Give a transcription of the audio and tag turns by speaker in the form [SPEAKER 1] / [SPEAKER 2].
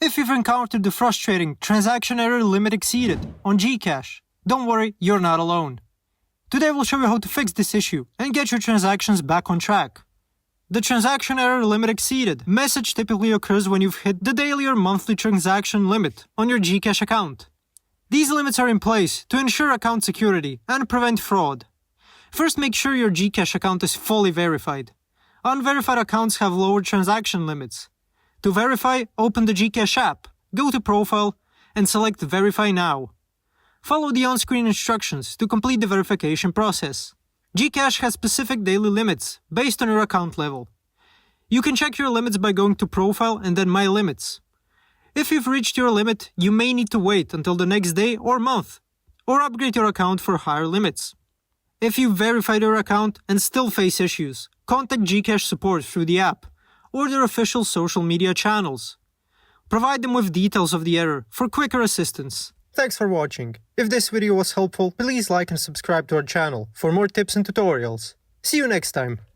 [SPEAKER 1] If you've encountered the frustrating transaction error limit exceeded on GCash, don't worry, you're not alone. Today we'll show you how to fix this issue and get your transactions back on track. The transaction error limit exceeded message typically occurs when you've hit the daily or monthly transaction limit on your GCash account. These limits are in place to ensure account security and prevent fraud. First, make sure your GCash account is fully verified. Unverified accounts have lower transaction limits. To verify, open the GCash app, go to Profile, and select Verify Now. Follow the on-screen instructions to complete the verification process. GCash has specific daily limits based on your account level. You can check your limits by going to Profile and then My Limits. If you've reached your limit, you may need to wait until the next day or month, or upgrade your account for higher limits. If you've verified your account and still face issues, contact GCash support through the app or their official social media channels. Provide them with details of the error for quicker assistance. Thanks for watching. If this video was helpful, please like and subscribe to our channel for more tips and tutorials. See you next time.